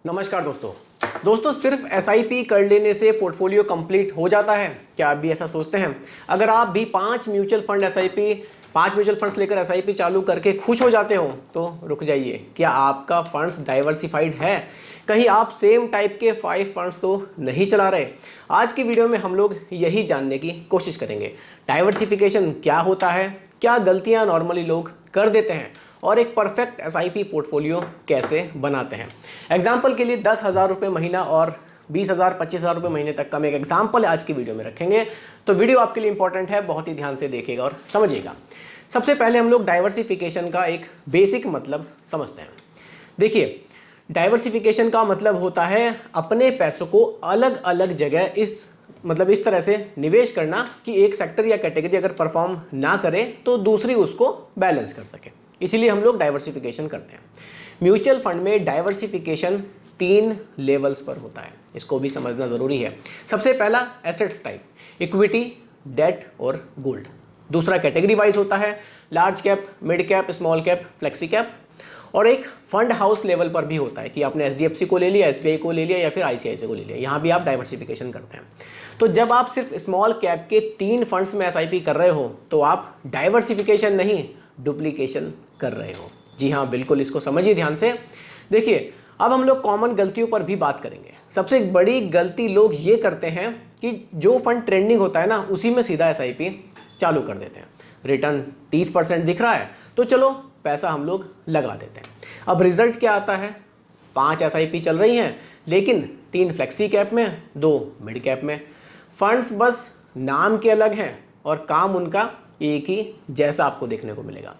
नमस्कार दोस्तों सिर्फ एसआईपी कर लेने से पोर्टफोलियो कंप्लीट हो जाता है क्या? आप भी ऐसा सोचते हैं? अगर आप भी 5 म्यूचुअल फंड्स लेकर एसआईपी चालू करके खुश हो जाते हो तो रुक जाइए। क्या आपका फंड्स डाइवर्सिफाइड है? कहीं आप सेम टाइप के 5 फंड्स तो नहीं चला रहे? आज की वीडियो में हम लोग यही जानने की कोशिश करेंगे। डाइवर्सिफिकेशन क्या होता है, क्या गलतियां नॉर्मली लोग कर देते हैं और एक परफेक्ट एसआईपी पोर्टफोलियो कैसे बनाते हैं। एग्जाम्पल के लिए 10,000 रुपये महीना और 20,000 25,000 रुपये महीने तक का मैं एक एग्जाम्पल आज की वीडियो में रखेंगे। तो वीडियो आपके लिए इंपॉर्टेंट है, बहुत ही ध्यान से देखिएगा और समझिएगा। सबसे पहले हम लोग डाइवर्सिफिकेशन का एक बेसिक मतलब समझते हैं। देखिए, डाइवर्सिफिकेशन का मतलब होता है अपने पैसों को अलग अलग जगह इस तरह से निवेश करना कि एक सेक्टर या कैटेगरी अगर परफॉर्म ना करे तो दूसरी उसको बैलेंस कर सके। इसीलिए हम लोग डाइवर्सिफिकेशन करते हैं। म्यूचुअल फंड में डाइवर्सिफिकेशन 3 लेवल्स पर होता है, इसको भी समझना ज़रूरी है। सबसे पहला एसेट्स टाइप, इक्विटी, डेट और गोल्ड। दूसरा कैटेगरी वाइज होता है, large cap, mid cap, small cap, flexi cap. और एक फंड हाउस लेवल पर भी होता है कि आपने एचडीएफसी को ले लिया, एसबीआई को ले लिया या फिर आईसीआईसी को ले लिया, यहाँ भी आप डाइवर्सिफिकेशन करते हैं। तो जब आप सिर्फ स्मॉल कैप के 3 फंड्स में एसआईपी कर रहे हो तो आप डाइवर्सिफिकेशन नहीं, डुप्लीकेशन कर रहे हो। जी हाँ, बिल्कुल, इसको समझिए ध्यान से। देखिए, अब हम लोग कॉमन गलतियों पर भी बात करेंगे। सबसे बड़ी गलती लोग ये करते हैं कि जो फंड ट्रेंडिंग होता है ना, उसी में सीधा एसआईपी चालू कर देते हैं। रिटर्न 30% दिख रहा है तो चलो पैसा हम लोग लगा देते हैं। अब रिजल्ट क्या आता है? 5 एसआईपी चल रही हैं, लेकिन 3 फ्लेक्सी कैप में, 2 मिड कैप में। फंड्स बस नाम के अलग हैं और काम उनका एक ही जैसा आपको देखने को मिलेगा।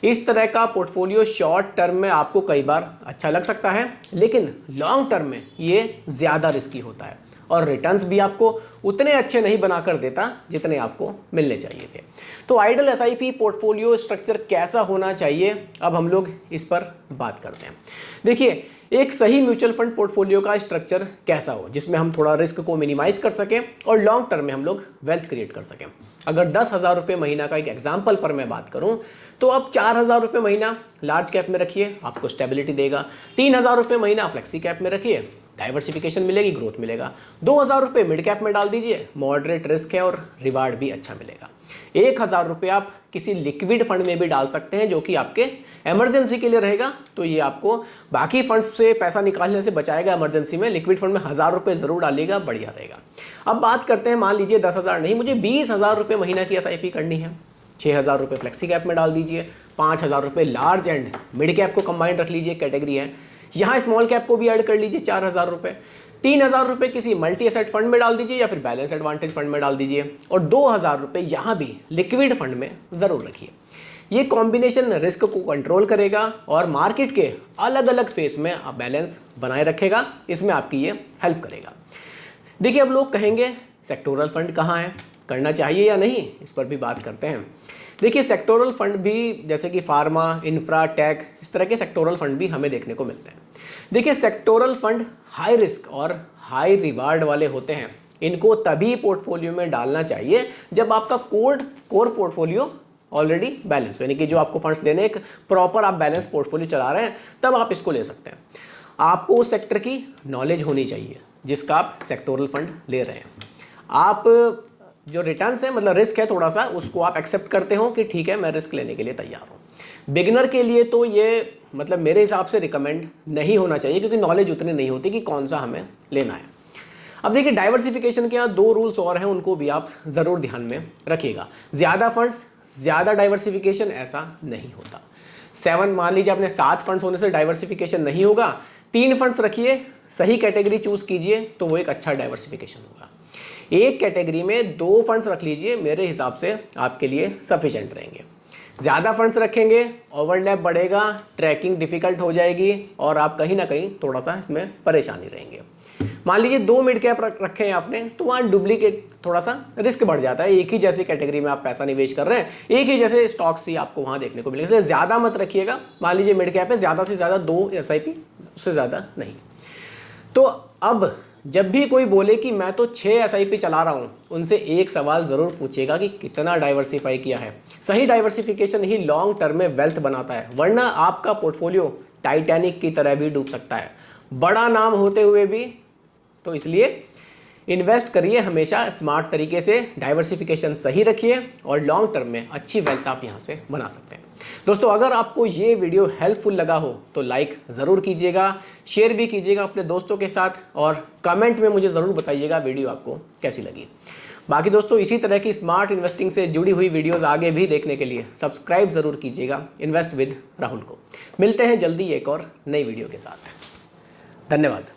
इस तरह का पोर्टफोलियो शॉर्ट टर्म में आपको कई बार अच्छा लग सकता है, लेकिन लॉन्ग टर्म में ये ज़्यादा रिस्की होता है और रिटर्न्स भी आपको उतने अच्छे नहीं बनाकर देता जितने आपको मिलने चाहिए थे। तो आइडल एसआईपी पोर्टफोलियो स्ट्रक्चर कैसा होना चाहिए, अब हम लोग इस पर बात करते हैं। देखिए, एक सही म्यूचुअल फंड पोर्टफोलियो का स्ट्रक्चर कैसा हो जिसमें हम थोड़ा रिस्क को मिनिमाइज कर सकें और लॉन्ग टर्म में हम लोग वेल्थ क्रिएट कर सकें। अगर 10,000 रुपये महीना का एक एग्जाम्पल पर मैं बात करूं तो आप 4,000 रुपये महीना लार्ज कैप में रखिए, आपको स्टेबिलिटी देगा। 3,000 रुपये महीना फ्लेक्सी कैप में रखिए, डाइवर्सिफिकेशन मिलेगी, ग्रोथ मिलेगा। 2,000 रुपये मिड कैप में डाल दीजिए, मॉडरेट रिस्क है और रिवार्ड भी अच्छा मिलेगा। 1,000 रुपये आप किसी लिक्विड फंड में भी डाल सकते हैं जो कि आपके इमरजेंसी के लिए रहेगा, तो ये आपको बाकी फंड्स से पैसा निकालने से बचाएगा। इमरजेंसी में लिक्विड फंड में 1,000 रुपये जरूर डालिएगा, बढ़िया रहेगा। अब बात करते हैं, मान लीजिए 10,000 नहीं, मुझे 20,000 रुपये महीना की एसआईपी करनी है। 6,000 रुपये फ्लेक्सी कैप में डाल दीजिए, 5,000 रुपये लार्ज एंड मिड कैप को कंबाइंड रख लीजिए, कैटेगरी है। यहाँ स्मॉल कैप को भी ऐड कर लीजिए, 4,000 रुपये। 3,000 रुपये किसी मल्टी एसेट फंड में डाल दीजिए या फिर बैलेंस एडवांटेज फंड में डाल दीजिए और 2,000 रुपये यहाँ भी लिक्विड फंड में ज़रूर रखिए। ये कॉम्बिनेशन रिस्क को कंट्रोल करेगा और मार्केट के अलग अलग फेस में आप बैलेंस बनाए रखेगा, इसमें आपकी ये हेल्प करेगा। देखिए, अब लोग कहेंगे सेक्टोरल फंड कहाँ है, करना चाहिए या नहीं, इस पर भी बात करते हैं। देखिए, सेक्टोरल फंड भी जैसे कि फार्मा, इंफ्रा, टेक, इस तरह के सेक्टोरल फंड भी हमें देखने को मिलते हैं। देखिए, सेक्टोरल फंड हाई रिस्क और हाई रिवार्ड वाले होते हैं। इनको तभी पोर्टफोलियो में डालना चाहिए जब आपका कोर पोर्टफोलियो ऑलरेडी बैलेंस, यानी कि जो आपको फंड्स लेने एक प्रॉपर आप बैलेंस पोर्टफोलियो चला रहे हैं, तब आप इसको ले सकते हैं। आपको उस सेक्टर की नॉलेज होनी चाहिए जिसका आप सेक्टोरल फंड ले रहे हैं। आप जो रिटर्न्स है, मतलब रिस्क है थोड़ा सा, उसको आप एक्सेप्ट करते हो कि ठीक है, मैं रिस्क लेने के लिए तैयार हूँ। बिगिनर के लिए तो ये मतलब मेरे हिसाब से रिकमेंड नहीं होना चाहिए, क्योंकि नॉलेज उतनी नहीं होती कि कौन सा हमें लेना है। अब देखिए, डाइवर्सिफिकेशन के यहाँ 2 रूल्स और हैं, उनको भी आप ज़रूर ध्यान में रखिएगा। ज़्यादा फंड्स ज़्यादा डाइवर्सिफिकेशन, ऐसा नहीं होता। 7 मान लीजिए आपने 7 फंड्स होने से डाइवर्सिफिकेशन नहीं होगा, 3 फंड्स रखिए, सही कैटेगरी चूज़ कीजिए तो वो एक अच्छा डाइवर्सिफिकेशन होगा। एक कैटेगरी में 2 फंड्स रख लीजिए, मेरे हिसाब से आपके लिए सफिशेंट रहेंगे। ज़्यादा फंड्स रखेंगे, ओवरलैप बढ़ेगा, ट्रैकिंग डिफिकल्ट हो जाएगी और आप कहीं ना कहीं थोड़ा सा इसमें परेशानी रहेंगे। मान लीजिए 2 मिड कैप रखे हैं आपने, तो वहाँ डुप्लीकेट थोड़ा सा रिस्क बढ़ जाता है। एक ही जैसी कैटेगरी में आप पैसा निवेश कर रहे हैं, एक ही जैसे स्टॉक्स ही आपको वहाँ देखने को मिलेगा, इसलिए ज़्यादा मत रखिएगा। मान लीजिए मिड कैप है, ज़्यादा से ज़्यादा 2 एसआईपी, उससे ज़्यादा नहीं। तो अब जब भी कोई बोले कि मैं तो 6 एसआईपी चला रहा हूँ, उनसे एक सवाल ज़रूर पूछिएगा कि कितना डाइवर्सिफाई किया है। सही डाइवर्सिफिकेशन ही लॉन्ग टर्म में वेल्थ बनाता है, वरना आपका पोर्टफोलियो टाइटैनिक की तरह भी डूब सकता है। बड़ा नाम होते हुए भी। तो इसलिए इन्वेस्ट करिए हमेशा स्मार्ट तरीके से, डाइवर्सिफिकेशन सही रखिए और लॉन्ग टर्म में अच्छी वेल्थ आप यहाँ से बना सकते हैं। दोस्तों अगर आपको ये वीडियो हेल्पफुल लगा हो तो लाइक ज़रूर कीजिएगा, शेयर भी कीजिएगा अपने दोस्तों के साथ और कमेंट में मुझे ज़रूर बताइएगा वीडियो आपको कैसी लगी। बाकी दोस्तों इसी तरह की स्मार्ट इन्वेस्टिंग से जुड़ी हुई वीडियोस आगे भी देखने के लिए सब्सक्राइब ज़रूर कीजिएगा इन्वेस्ट विद राहुल को। मिलते हैं जल्दी एक और नई वीडियो के साथ। धन्यवाद।